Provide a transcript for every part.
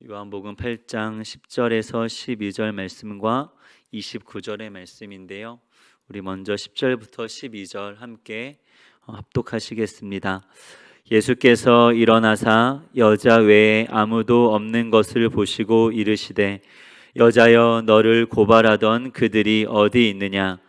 요한복음 8장 10절에서 12절 말씀과 29절의 말씀인데요. 우리 먼저 10절부터 12절 함께 합독하시겠습니다. 예수께서 일어나사 여자 외에 아무도 없는 것을 보시고 이르시되 여자여 너를 고발하던 그들이 어디 있느냐?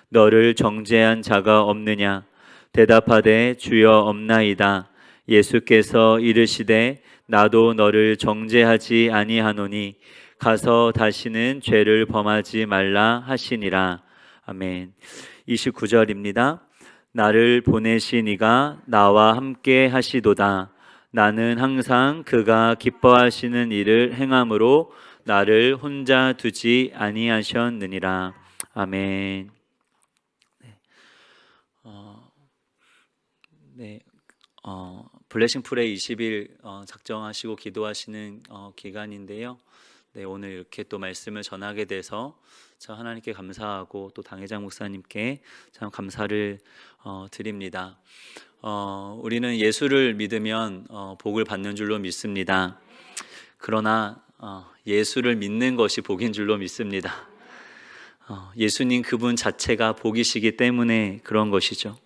너를 정죄한 자가 없느냐? 대답하되 주여 없나이다. 예수께서 이르시되 나도 너를 정죄하지 아니하노니 가서 다시는 죄를 범하지 말라 하시니라. 아멘. 29절입니다. 나를 보내신 이가 나와 함께 하시도다. 나는 항상 그가 기뻐하시는 일을 행함으로 나를 혼자 두지 아니하셨느니라. 아멘. 네. 블레싱 프레이 20일 작정하시고 기도하시는 기간인데요. 네, 오늘 이렇게 또 말씀을 전하게 돼서 참 하나님께 감사하고 또 당회장 목사님께 참 감사를 드립니다. 우리는 예수를 믿으면 복을 받는 줄로 믿습니다. 그러나 예수를 믿는 것이 복인 줄로 믿습니다. 예수님 그분 자체가 복이시기 때문에 그런 것이죠.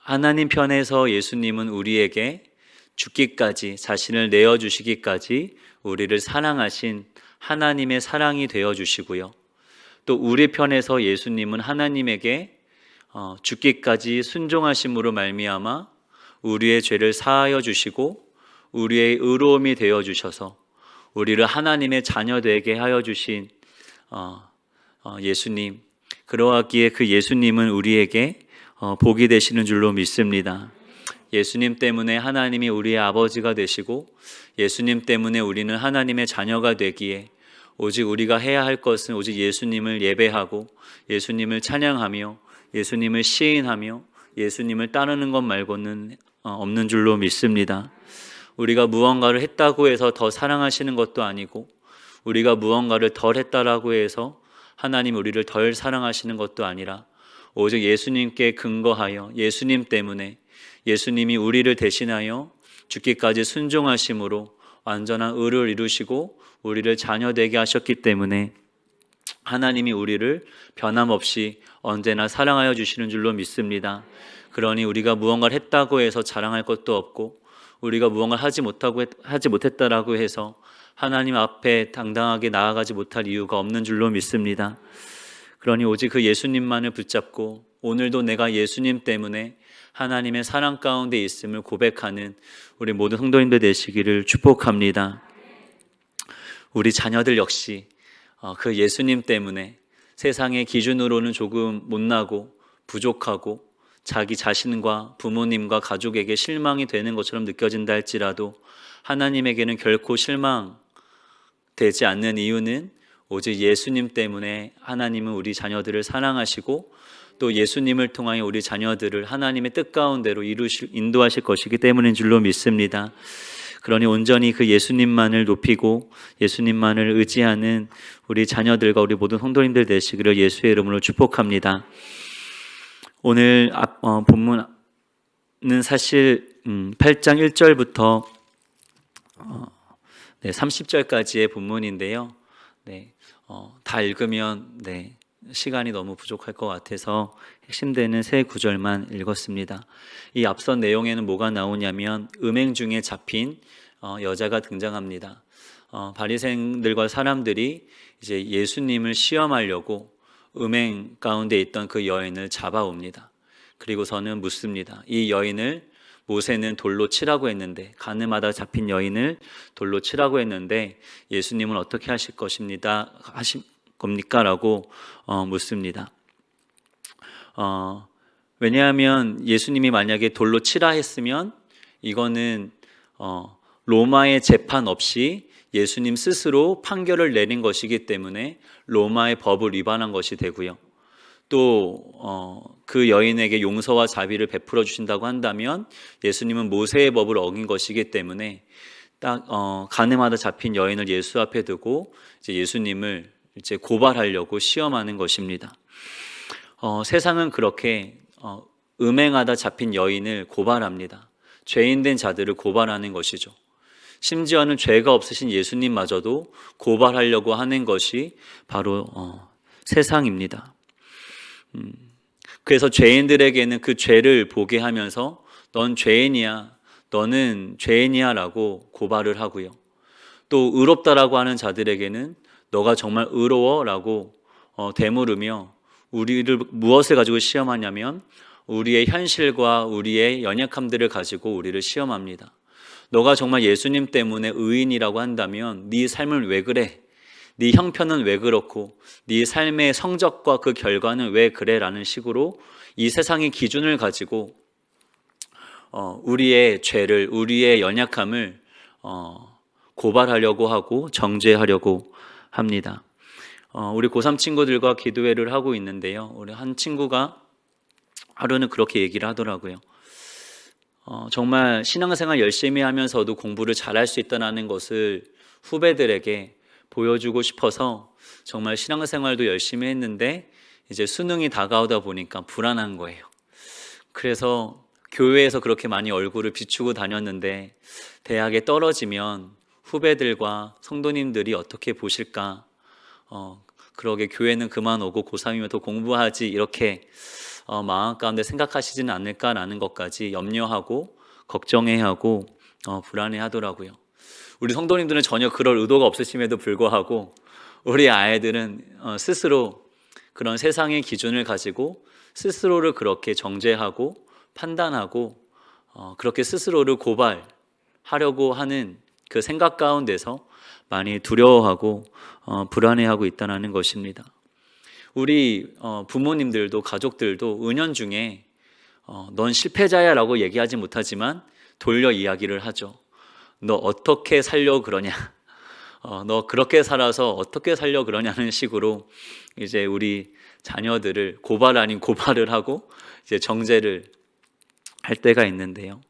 하나님 편에서 예수님은 우리에게 죽기까지 자신을 내어주시기까지 우리를 사랑하신 하나님의 사랑이 되어주시고요. 또 우리 편에서 예수님은 하나님에게 죽기까지 순종하심으로 말미암아 우리의 죄를 사하여 주시고 우리의 의로움이 되어주셔서 우리를 하나님의 자녀 되게 하여 주신 예수님, 그러하기에 그 예수님은 우리에게 복이 되시는 줄로 믿습니다. 예수님 때문에 하나님이 우리의 아버지가 되시고 예수님 때문에 우리는 하나님의 자녀가 되기에 오직 우리가 해야 할 것은 오직 예수님을 예배하고 예수님을 찬양하며 예수님을 시인하며 예수님을 따르는 것 말고는 없는 줄로 믿습니다. 우리가 무언가를 했다고 해서 더 사랑하시는 것도 아니고 우리가 무언가를 덜 했다라고 해서 하나님 우리를 덜 사랑하시는 것도 아니라 오직 예수님께 근거하여 예수님 때문에 예수님이 우리를 대신하여 죽기까지 순종하심으로 완전한 의를 이루시고 우리를 자녀되게 하셨기 때문에 하나님이 우리를 변함없이 언제나 사랑하여 주시는 줄로 믿습니다. 그러니 우리가 무언가를 했다고 해서 자랑할 것도 없고 우리가 무언가를 하지 못했다라고 해서 하나님 앞에 당당하게 나아가지 못할 이유가 없는 줄로 믿습니다. 그러니 오직 그 예수님만을 붙잡고 오늘도 내가 예수님 때문에 하나님의 사랑 가운데 있음을 고백하는 우리 모든 성도님들 되시기를 축복합니다. 우리 자녀들 역시 그 예수님 때문에 세상의 기준으로는 조금 못나고 부족하고 자기 자신과 부모님과 가족에게 실망이 되는 것처럼 느껴진다 할지라도 하나님에게는 결코 실망되지 않는 이유는 오직 예수님 때문에 하나님은 우리 자녀들을 사랑하시고 또 예수님을 통하여 우리 자녀들을 하나님의 뜻 가운데로 인도하실 것이기 때문인 줄로 믿습니다. 그러니 온전히 그 예수님만을 높이고 예수님만을 의지하는 우리 자녀들과 우리 모든 성도님들 되시기를 예수의 이름으로 축복합니다. 오늘 본문은 사실 8장 1절부터 30절까지의 본문인데요. 다 읽으면 시간이 너무 부족할 것 같아서 핵심되는 세 구절만 읽었습니다. 이 앞선 내용에는 뭐가 나오냐면 음행 중에 잡힌 여자가 등장합니다. 바리새인들과 사람들이 이제 예수님을 시험하려고 음행 가운데 있던 그 여인을 잡아옵니다. 그리고서는 묻습니다. 이 여인을 모세는 돌로 치라고 했는데 가늠하다 잡힌 여인을 돌로 치라고 했는데 예수님은 어떻게 하실 겁니까? 라고 묻습니다. 왜냐하면 예수님이 만약에 돌로 치라 했으면 이거는 로마의 재판 없이 예수님 스스로 판결을 내린 것이기 때문에 로마의 법을 위반한 것이 되고요. 또 그 여인에게 용서와 자비를 베풀어 주신다고 한다면 예수님은 모세의 법을 어긴 것이기 때문에 딱 가늠하다 잡힌 여인을 예수 앞에 두고 이제 예수님을 이제 고발하려고 시험하는 것입니다. 세상은 그렇게 음행하다 잡힌 여인을 고발합니다. 죄인된 자들을 고발하는 것이죠. 심지어는 죄가 없으신 예수님마저도 고발하려고 하는 것이 바로 세상입니다. 그래서 죄인들에게는 그 죄를 보게 하면서 넌 죄인이야, 너는 죄인이야 라고 고발을 하고요. 또 의롭다라고 하는 자들에게는 너가 정말 의로워 라고 되물으며 우리를 무엇을 가지고 시험하냐면 우리의 현실과 우리의 연약함들을 가지고 우리를 시험합니다. 너가 정말 예수님 때문에 의인이라고 한다면 네 삶을 왜 그래? 네 형편은 왜 그렇고 네 삶의 성적과 그 결과는 왜 그래? 라는 식으로 이 세상의 기준을 가지고 우리의 죄를, 우리의 연약함을 고발하려고 하고 정죄하려고 합니다. 우리 고3 친구들과 기도회를 하고 있는데요. 우리 한 친구가 하루는 그렇게 얘기를 하더라고요. 정말 신앙생활 열심히 하면서도 공부를 잘할 수 있다는 것을 후배들에게 보여주고 싶어서 정말 신앙생활도 열심히 했는데 이제 수능이 다가오다 보니까 불안한 거예요. 그래서 교회에서 그렇게 많이 얼굴을 비추고 다녔는데 대학에 떨어지면 후배들과 성도님들이 어떻게 보실까? 그러게 교회는 그만 오고 고3이면 더 공부하지 이렇게 마음 가운데 생각하시지는 않을까라는 것까지 염려하고 걱정해하고 불안해하더라고요. 우리 성도님들은 전혀 그럴 의도가 없으심에도 불구하고 우리 아이들은 스스로 그런 세상의 기준을 가지고 스스로를 그렇게 정죄하고 판단하고 그렇게 스스로를 고발하려고 하는 그 생각 가운데서 많이 두려워하고 불안해하고 있다는 것입니다. 우리 부모님들도 가족들도 은연중에 넌 실패자야 라고 얘기하지 못하지만 돌려 이야기를 하죠. 너 어떻게 살려고 그러냐? 너 그렇게 살아서 어떻게 살려고 그러냐는 식으로 이제 우리 자녀들을 고발 아닌 고발을 하고 이제 정죄를 할 때가 있는데요.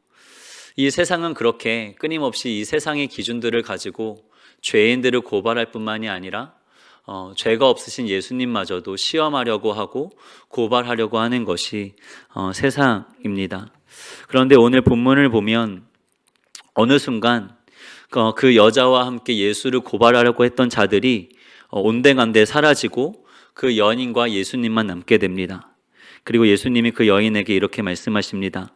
이 세상은 그렇게 끊임없이 이 세상의 기준들을 가지고 죄인들을 고발할 뿐만이 아니라 죄가 없으신 예수님마저도 시험하려고 하고 고발하려고 하는 것이 세상입니다. 그런데 오늘 본문을 보면 어느 순간 그 여자와 함께 예수를 고발하려고 했던 자들이 온데간데 사라지고 그 여인과 예수님만 남게 됩니다. 그리고 예수님이 그 여인에게 이렇게 말씀하십니다.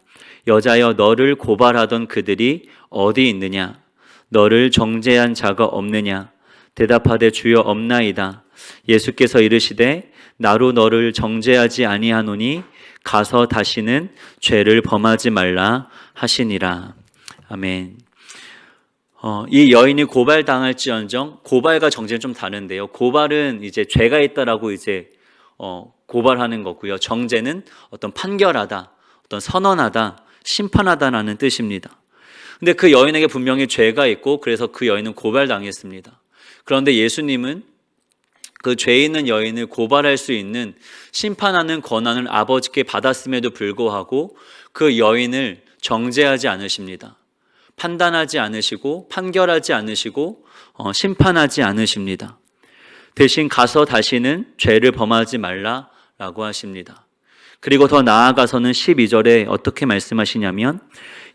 여자여, 너를 고발하던 그들이 어디 있느냐? 너를 정죄한 자가 없느냐? 대답하되 주여 없나이다. 예수께서 이르시되 나로 너를 정죄하지 아니하노니 가서 다시는 죄를 범하지 말라 하시니라. 아멘. 이 여인이 고발당할지언정, 고발과 정죄는 좀 다른데요. 고발은 이제 죄가 있다라고 이제 고발하는 거고요. 정죄는 어떤 판결하다, 어떤 선언하다, 심판하다라는 뜻입니다. 근데 그 여인에게 분명히 죄가 있고 그래서 그 여인은 고발당했습니다. 그런데 예수님은 그 죄 있는 여인을 고발할 수 있는 심판하는 권한을 아버지께 받았음에도 불구하고 그 여인을 정죄하지 않으십니다. 판단하지 않으시고 판결하지 않으시고 심판하지 않으십니다. 대신 가서 다시는 죄를 범하지 말라라고 하십니다. 그리고 더 나아가서는 12절에 어떻게 말씀하시냐면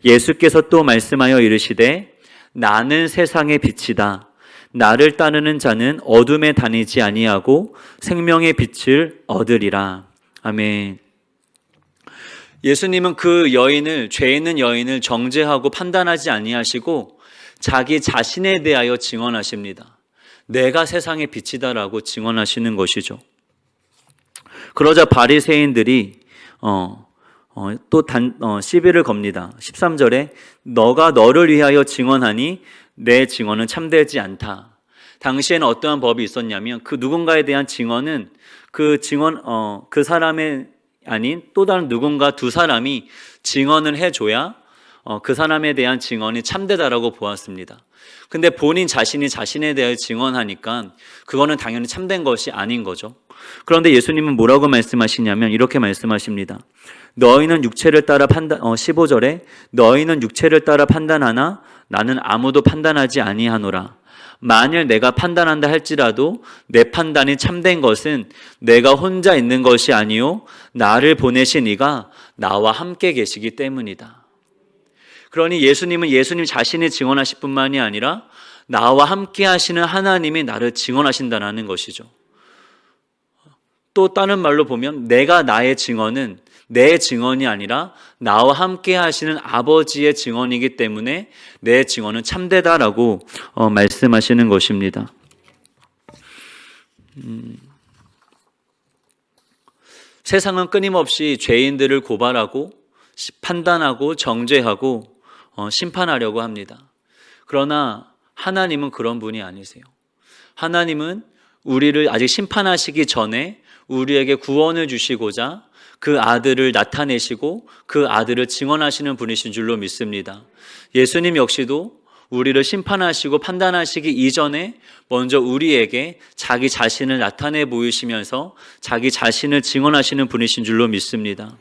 예수께서 또 말씀하여 이르시되 나는 세상의 빛이다. 나를 따르는 자는 어둠에 다니지 아니하고 생명의 빛을 얻으리라. 아멘. 예수님은 그 여인을, 죄 있는 여인을 정죄하고 판단하지 아니하시고 자기 자신에 대하여 증언하십니다. 내가 세상의 빛이다라고 증언하시는 것이죠. 그러자 바리새인들이 또 시비를 겁니다. 13절에 너가 너를 위하여 증언하니 내 증언은 참되지 않다. 당시에는 어떠한 법이 있었냐면 그 누군가에 대한 증언은 그 사람의 아닌 또 다른 누군가 두 사람이 증언을 해줘야 그 사람에 대한 증언이 참되다라고 보았습니다. 근데 본인 자신이 자신에 대해 증언하니까 그거는 당연히 참된 것이 아닌 거죠. 그런데 예수님은 뭐라고 말씀하시냐면 이렇게 말씀하십니다. 너희는 육체를 따라 15절에 너희는 육체를 따라 판단하나 나는 아무도 판단하지 아니하노라. 만일 내가 판단한다 할지라도 내 판단이 참된 것은 내가 혼자 있는 것이 아니요 나를 보내신 이가 나와 함께 계시기 때문이다. 그러니 예수님은 예수님 자신이 증언하실 뿐만이 아니라 나와 함께 하시는 하나님이 나를 증언하신다는 것이죠. 또 다른 말로 보면 내가 나의 증언은 내 증언이 아니라 나와 함께 하시는 아버지의 증언이기 때문에 내 증언은 참되다라고 말씀하시는 것입니다. 세상은 끊임없이 죄인들을 고발하고 판단하고 정죄하고 심판하려고 합니다. 그러나 하나님은 그런 분이 아니세요. 하나님은 우리를 아직 심판하시기 전에 우리에게 구원을 주시고자 그 아들을 나타내시고 그 아들을 증언하시는 분이신 줄로 믿습니다. 예수님 역시도 우리를 심판하시고 판단하시기 이전에 먼저 우리에게 자기 자신을 나타내 보이시면서 자기 자신을 증언하시는 분이신 줄로 믿습니다.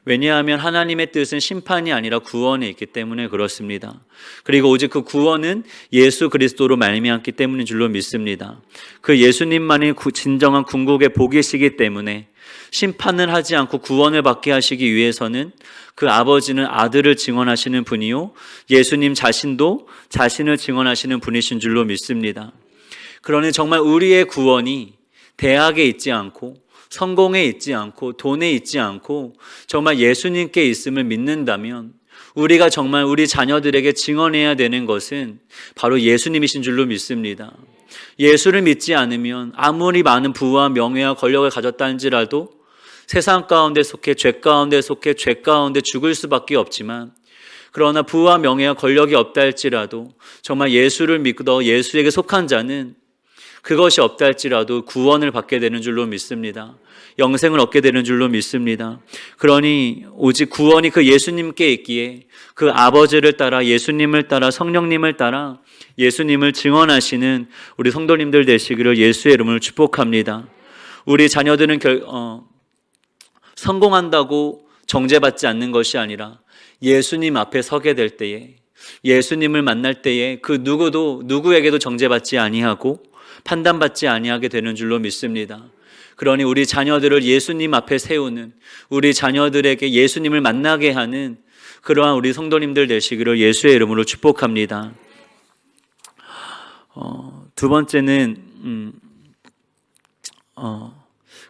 왜냐하면 하나님의 뜻은 심판이 아니라 구원에 있기 때문에 그렇습니다. 그리고 오직 그 구원은 예수 그리스도로 말미암기 때문인 줄로 믿습니다. 그 예수님만이 진정한 궁극의 복이시기 때문에 심판을 하지 않고 구원을 받게 하시기 위해서는 그 아버지는 아들을 증언하시는 분이요 예수님 자신도 자신을 증언하시는 분이신 줄로 믿습니다. 그러니 정말 우리의 구원이 대학에 있지 않고 성공에 있지 않고 돈에 있지 않고 정말 예수님께 있음을 믿는다면 우리가 정말 우리 자녀들에게 증언해야 되는 것은 바로 예수님이신 줄로 믿습니다. 예수를 믿지 않으면 아무리 많은 부와 명예와 권력을 가졌다 할지라도 세상 가운데 속해 죄 가운데 속해 죄 가운데 죽을 수밖에 없지만 그러나 부와 명예와 권력이 없다 할지라도 정말 예수를 믿고 예수에게 속한 자는 그것이 없다 할지라도 구원을 받게 되는 줄로 믿습니다. 영생을 얻게 되는 줄로 믿습니다. 그러니 오직 구원이 그 예수님께 있기에 그 아버지를 따라 예수님을 따라 성령님을 따라 예수님을 증언하시는 우리 성도님들 되시기를 예수의 이름으로 축복합니다. 우리 자녀들은 성공한다고 정죄받지 않는 것이 아니라 예수님 앞에 서게 될 때에 예수님을 만날 때에 그 누구도 누구에게도 정죄받지 아니하고 판단받지 아니하게 되는 줄로 믿습니다. 그러니 우리 자녀들을 예수님 앞에 세우는 우리 자녀들에게 예수님을 만나게 하는 그러한 우리 성도님들 되시기를 예수의 이름으로 축복합니다. 두 번째는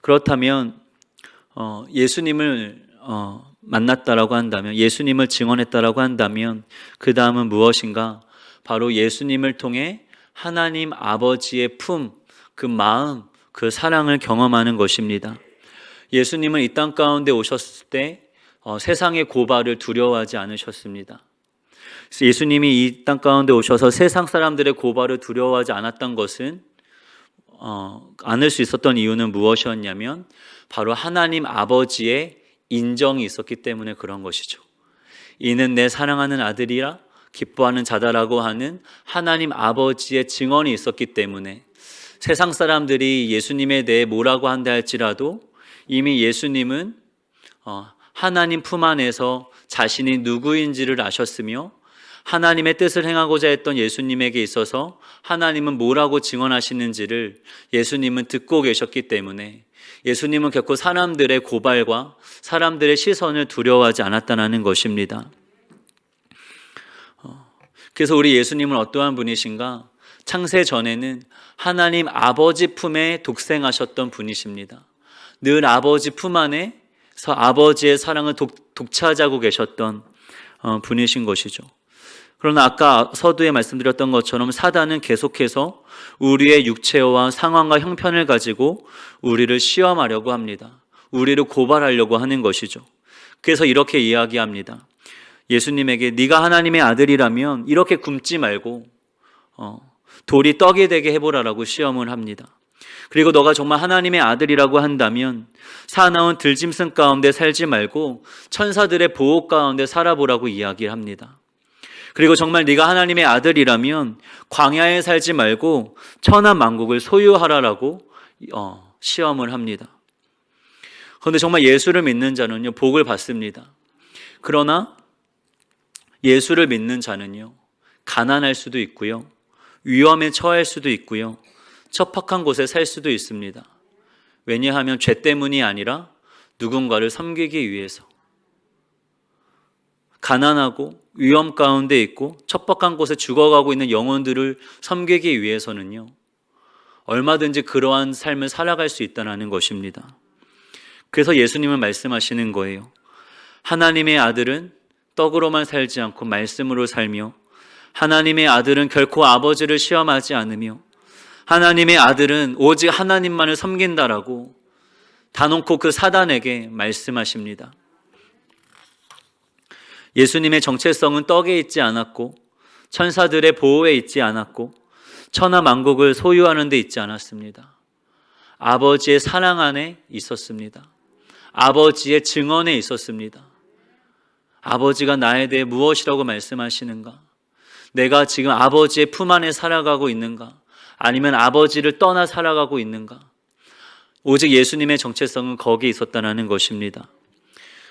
그렇다면 예수님을 만났다라고 한다면 예수님을 증언했다라고 한다면 그 다음은 무엇인가? 바로 예수님을 통해 하나님 아버지의 품, 그 마음, 그 사랑을 경험하는 것입니다. 예수님은 이 땅 가운데 오셨을 때 세상의 고발을 두려워하지 않으셨습니다. 예수님이 이 땅 가운데 오셔서 세상 사람들의 고발을 두려워하지 않았던 것은 않을 수 있었던 이유는 무엇이었냐면 바로 하나님 아버지의 인정이 있었기 때문에 그런 것이죠. 이는 내 사랑하는 아들이라 기뻐하는 자다라고 하는 하나님 아버지의 증언이 있었기 때문에 세상 사람들이 예수님에 대해 뭐라고 한다 할지라도 이미 예수님은 하나님 품 안에서 자신이 누구인지를 아셨으며 하나님의 뜻을 행하고자 했던 예수님에게 있어서 하나님은 뭐라고 증언하시는지를 예수님은 듣고 계셨기 때문에 예수님은 결코 사람들의 고발과 사람들의 시선을 두려워하지 않았다는 것입니다. 그래서 우리 예수님은 어떠한 분이신가? 창세 전에는 하나님 아버지 품에 독생하셨던 분이십니다. 늘 아버지 품 안에서 아버지의 사랑을 독차지하고 계셨던 분이신 것이죠. 그러나 아까 서두에 말씀드렸던 것처럼 사단은 계속해서 우리의 육체와 상황과 형편을 가지고 우리를 시험하려고 합니다. 우리를 고발하려고 하는 것이죠. 그래서 이렇게 이야기합니다. 예수님에게 네가 하나님의 아들이라면 이렇게 굶지 말고 돌이 떡이 되게 해보라라고 시험을 합니다. 그리고 너가 정말 하나님의 아들이라고 한다면 사나운 들짐승 가운데 살지 말고 천사들의 보호 가운데 살아보라고 이야기를 합니다. 그리고 정말 네가 하나님의 아들이라면 광야에 살지 말고 천한 만국을 소유하라라고 시험을 합니다. 그런데 정말 예수를 믿는 자는요 복을 받습니다. 그러나 예수를 믿는 자는요 가난할 수도 있고요 위험에 처할 수도 있고요 척박한 곳에 살 수도 있습니다. 왜냐하면 죄 때문이 아니라 누군가를 섬기기 위해서 가난하고 위험 가운데 있고 척박한 곳에 죽어가고 있는 영혼들을 섬기기 위해서는요, 얼마든지 그러한 삶을 살아갈 수 있다는 것입니다. 그래서 예수님은 말씀하시는 거예요. 하나님의 아들은 떡으로만 살지 않고 말씀으로 살며, 하나님의 아들은 결코 아버지를 시험하지 않으며, 하나님의 아들은 오직 하나님만을 섬긴다라고 다놓고 그 사단에게 말씀하십니다. 예수님의 정체성은 떡에 있지 않았고, 천사들의 보호에 있지 않았고, 천하 만국을 소유하는 데 있지 않았습니다. 아버지의 사랑 안에 있었습니다. 아버지의 증언에 있었습니다. 아버지가 나에 대해 무엇이라고 말씀하시는가? 내가 지금 아버지의 품 안에 살아가고 있는가? 아니면 아버지를 떠나 살아가고 있는가? 오직 예수님의 정체성은 거기에 있었다는 것입니다.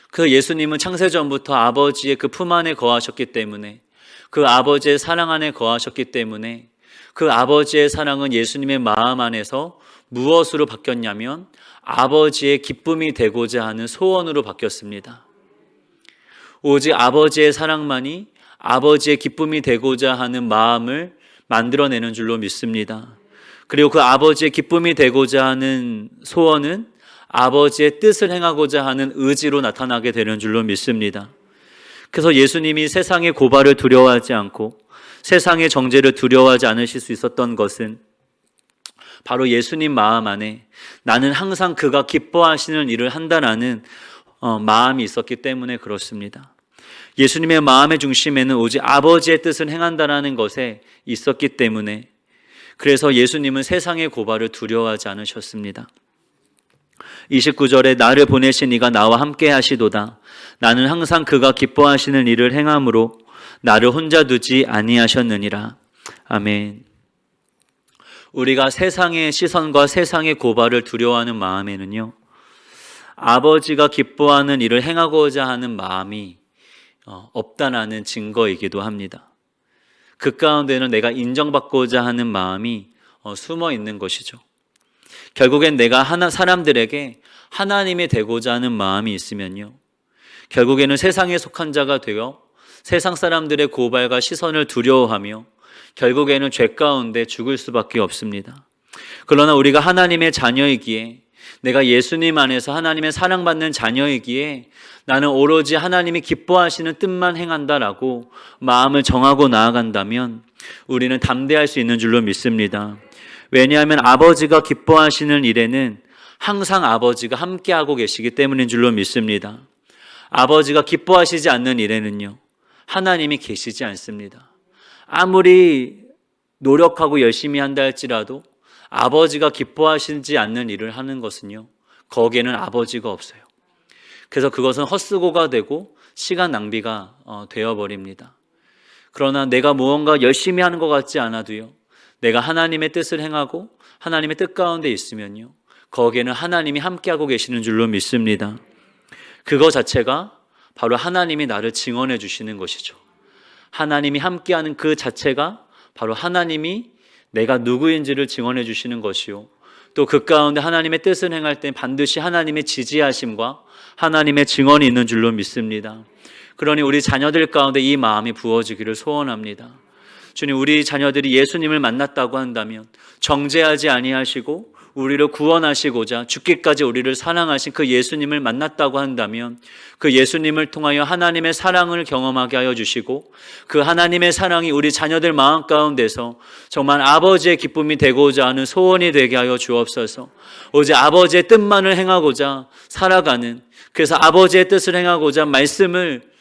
그 예수님은 창세전부터 아버지의 그 품 안에 거하셨기 때문에, 그 아버지의 사랑 안에 거하셨기 때문에, 그 아버지의 사랑은 예수님의 마음 안에서 무엇으로 바뀌었냐면 아버지의 기쁨이 되고자 하는 소원으로 바뀌었습니다. 오직 아버지의 사랑만이 아버지의 기쁨이 되고자 하는 마음을 만들어내는 줄로 믿습니다. 그리고 그 아버지의 기쁨이 되고자 하는 소원은 아버지의 뜻을 행하고자 하는 의지로 나타나게 되는 줄로 믿습니다. 그래서 예수님이 세상의 고발을 두려워하지 않고 세상의 정죄를 두려워하지 않으실 수 있었던 것은 바로 예수님 마음 안에 나는 항상 그가 기뻐하시는 일을 한다라는 마음이 있었기 때문에 그렇습니다. 예수님의 마음의 중심에는 오직 아버지의 뜻을 행한다라는 것에 있었기 때문에, 그래서 예수님은 세상의 고발을 두려워하지 않으셨습니다. 29절에 나를 보내신 이가 나와 함께 하시도다. 나는 항상 그가 기뻐하시는 일을 행함으로 나를 혼자 두지 아니하셨느니라. 아멘. 우리가 세상의 시선과 세상의 고발을 두려워하는 마음에는요, 아버지가 기뻐하는 일을 행하고자 하는 마음이 없다라는 증거이기도 합니다. 그 가운데는 내가 인정받고자 하는 마음이 숨어 있는 것이죠. 결국엔 내가 사람들에게 하나님이 되고자 하는 마음이 있으면요, 결국에는 세상에 속한 자가 되어 세상 사람들의 고발과 시선을 두려워하며 결국에는 죄 가운데 죽을 수밖에 없습니다. 그러나 우리가 하나님의 자녀이기에, 내가 예수님 안에서 하나님의 사랑받는 자녀이기에 나는 오로지 하나님이 기뻐하시는 뜻만 행한다라고 마음을 정하고 나아간다면 우리는 담대할 수 있는 줄로 믿습니다. 왜냐하면 아버지가 기뻐하시는 일에는 항상 아버지가 함께하고 계시기 때문인 줄로 믿습니다. 아버지가 기뻐하시지 않는 일에는요, 하나님이 계시지 않습니다. 아무리 노력하고 열심히 한다 할지라도 아버지가 기뻐하시지 않는 일을 하는 것은요, 거기에는 아버지가 없어요. 그래서 그것은 헛수고가 되고 시간 낭비가 되어버립니다. 그러나 내가 무언가 열심히 하는 것 같지 않아도요, 내가 하나님의 뜻을 행하고 하나님의 뜻 가운데 있으면요, 거기에는 하나님이 함께하고 계시는 줄로 믿습니다. 그거 자체가 바로 하나님이 나를 증언해 주시는 것이죠. 하나님이 함께하는 그 자체가 바로 하나님이 내가 누구인지를 증언해 주시는 것이요, 또 그 가운데 하나님의 뜻을 행할 때 반드시 하나님의 지지하심과 하나님의 증언이 있는 줄로 믿습니다. 그러니 우리 자녀들 가운데 이 마음이 부어지기를 소원합니다. 주님, 우리 자녀들이 예수님을 만났다고 한다면 정죄하지 아니하시고 우리를 구원하시고자 죽기까지 우리를 사랑하신 그 예수님을 만났다고 한다면 그 예수님을 통하여 하나님의 사랑을 경험하게 하여 주시고, 그 하나님의 사랑이 우리 자녀들 마음 가운데서 정말 아버지의 기쁨이 되고자 하는 소원이 되게 하여 주옵소서. 오직 아버지의 뜻만을 행하고자 살아가는, 그래서 아버지의 뜻을 행하고자 말씀을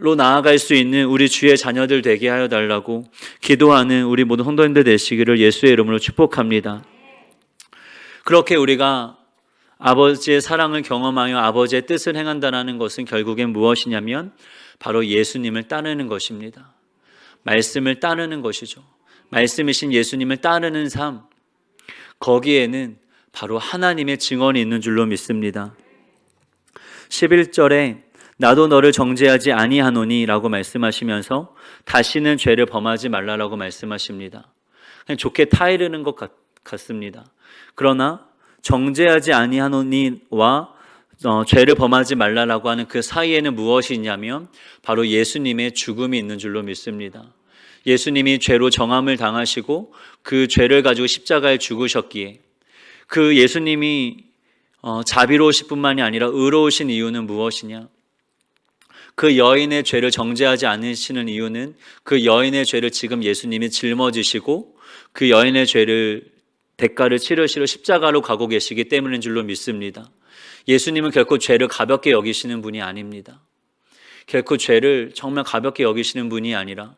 로 나아갈 수 있는 우리 주의 자녀들 되게 하여 달라고 기도하는 우리 모든 성도님들 되시기를 예수의 이름으로 축복합니다. 그렇게 우리가 아버지의 사랑을 경험하여 아버지의 뜻을 행한다는 것은 결국엔 무엇이냐면 바로 예수님을 따르는 것입니다. 말씀을 따르는 것이죠. 말씀이신 예수님을 따르는 삶, 거기에는 바로 하나님의 증언이 있는 줄로 믿습니다. 11절에 나도 너를 정죄하지 아니하노니 라고 말씀하시면서 다시는 죄를 범하지 말라라고 말씀하십니다. 그냥 좋게 타이르는 것 같습니다. 그러나 정죄하지 아니하노니와 죄를 범하지 말라라고 하는 그 사이에는 무엇이 있냐면 바로 예수님의 죽음이 있는 줄로 믿습니다. 예수님이 죄로 정함을 당하시고 그 죄를 가지고 십자가에 죽으셨기에 그 예수님이 자비로우실 뿐만이 아니라 의로우신 이유는 무엇이냐? 그 여인의 죄를 정죄하지 않으시는 이유는 그 여인의 죄를 지금 예수님이 짊어지시고 그 여인의 죄를 대가를 치르시러 십자가로 가고 계시기 때문인 줄로 믿습니다. 예수님은 결코 죄를 가볍게 여기시는 분이 아닙니다. 결코 죄를 정말 가볍게 여기시는 분이 아니라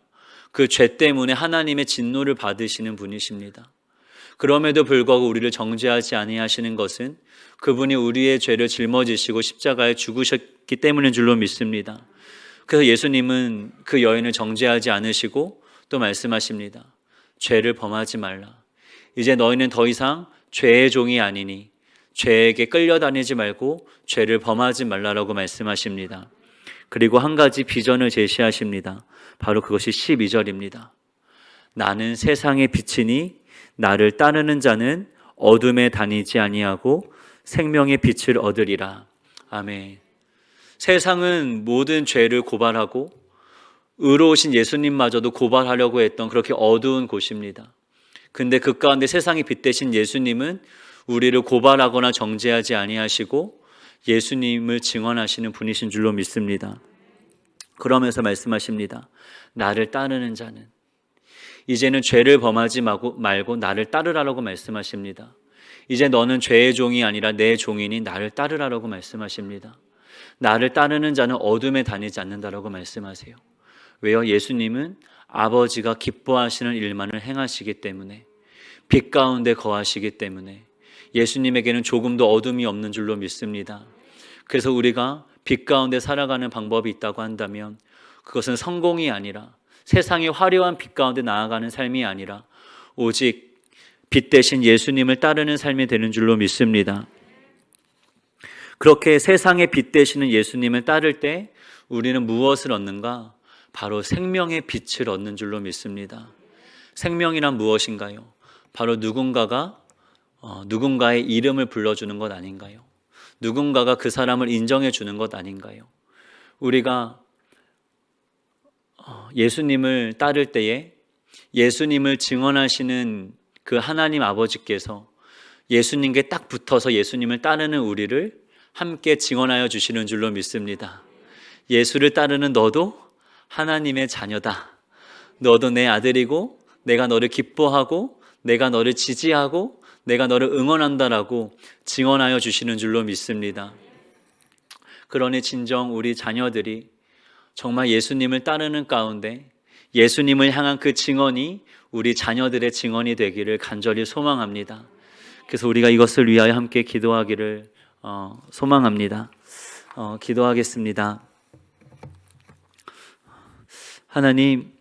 그 죄 때문에 하나님의 진노를 받으시는 분이십니다. 그럼에도 불구하고 우리를 정죄하지 아니하시는 것은 그분이 우리의 죄를 짊어지시고 십자가에 죽으셨기 때문인 줄로 믿습니다. 그래서 예수님은 그 여인을 정죄하지 않으시고 또 말씀하십니다. 죄를 범하지 말라. 이제 너희는 더 이상 죄의 종이 아니니 죄에게 끌려다니지 말고 죄를 범하지 말라라고 말씀하십니다. 그리고 한 가지 비전을 제시하십니다. 바로 그것이 12절입니다. 나는 세상의 빛이니 나를 따르는 자는 어둠에 다니지 아니하고 생명의 빛을 얻으리라. 아멘. 세상은 모든 죄를 고발하고 의로우신 예수님마저도 고발하려고 했던 그렇게 어두운 곳입니다. 근데 그 가운데 세상의 빛 대신 예수님은 우리를 고발하거나 정죄하지 아니하시고 예수님을 증언하시는 분이신 줄로 믿습니다. 그러면서 말씀하십니다. 나를 따르는 자는 이제는 죄를 범하지 말고 나를 따르라고 말씀하십니다. 이제 너는 죄의 종이 아니라 내 종이니 나를 따르라고 말씀하십니다. 나를 따르는 자는 어둠에 다니지 않는다라고 말씀하세요. 왜요? 예수님은 아버지가 기뻐하시는 일만을 행하시기 때문에, 빛 가운데 거하시기 때문에 예수님에게는 조금도 어둠이 없는 줄로 믿습니다. 그래서 우리가 빛 가운데 살아가는 방법이 있다고 한다면 그것은 성공이 아니라 세상의 화려한 빛 가운데 나아가는 삶이 아니라 오직 빛 대신 예수님을 따르는 삶이 되는 줄로 믿습니다. 그렇게 세상의 빛 되시는 예수님을 따를 때 우리는 무엇을 얻는가? 바로 생명의 빛을 얻는 줄로 믿습니다. 생명이란 무엇인가요? 바로 누군가의 이름을 불러주는 것 아닌가요? 누군가가 그 사람을 인정해 주는 것 아닌가요? 우리가 예수님을 따를 때에 예수님을 증언하시는 그 하나님 아버지께서 예수님께 딱 붙어서 예수님을 따르는 우리를 함께 증언하여 주시는 줄로 믿습니다. 예수를 따르는 너도 하나님의 자녀다. 너도 내 아들이고 내가 너를 기뻐하고 내가 너를 지지하고 내가 너를 응원한다라고 증언하여 주시는 줄로 믿습니다. 그러니 진정 우리 자녀들이 정말 예수님을 따르는 가운데 예수님을 향한 그 증언이 우리 자녀들의 증언이 되기를 간절히 소망합니다. 그래서 우리가 이것을 위하여 함께 기도하기를 소망합니다. 기도하겠습니다. 하나님,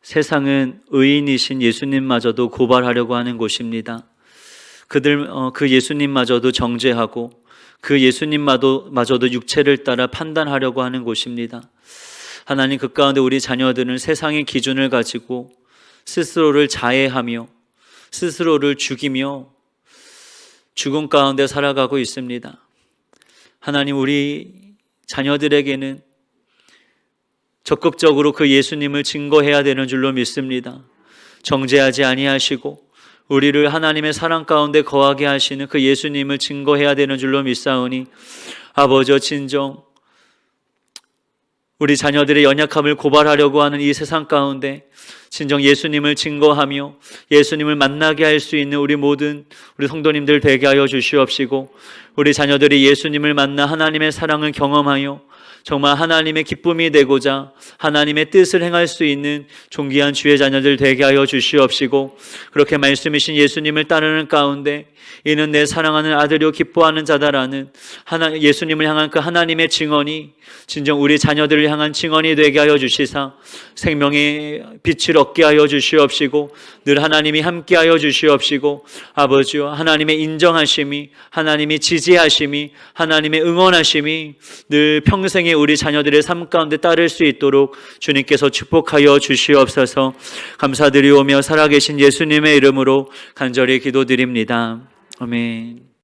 세상은 의인이신 예수님마저도 고발하려고 하는 곳입니다. 그 예수님마저도 정죄하고 그 예수님마저도 육체를 따라 판단하려고 하는 곳입니다. 하나님, 그 가운데 우리 자녀들은 세상의 기준을 가지고 스스로를 자해하며 스스로를 죽이며 죽음 가운데 살아가고 있습니다. 하나님, 우리 자녀들에게는 적극적으로 그 예수님을 증거해야 되는 줄로 믿습니다. 정죄하지 아니하시고 우리를 하나님의 사랑 가운데 거하게 하시는 그 예수님을 증거해야 되는 줄로 믿사오니 아버지, 진정 우리 자녀들의 연약함을 고발하려고 하는 이 세상 가운데 진정 예수님을 증거하며 예수님을 만나게 할 수 있는 우리 성도님들 되게 하여 주시옵시고, 우리 자녀들이 예수님을 만나 하나님의 사랑을 경험하여 정말 하나님의 기쁨이 되고자 하나님의 뜻을 행할 수 있는 존귀한 주의 자녀들 되게 하여 주시옵시고, 그렇게 말씀이신 예수님을 따르는 가운데 이는 내 사랑하는 아들이요 기뻐하는 자다라는 예수님을 향한 그 하나님의 증언이 진정 우리 자녀들을 향한 증언이 되게 하여 주시사 생명의 빛을 얻게 하여 주시옵시고, 늘 하나님이 함께 하여 주시옵시고, 아버지와 하나님의 인정하심이, 하나님의 지지하심이, 하나님의 응원하심이 늘 평생에 우리 자녀들의 삶 가운데 따를 수 있도록 주님께서 축복하여 주시옵소서. 감사드리오며 살아계신 예수님의 이름으로 간절히 기도드립니다. 아멘.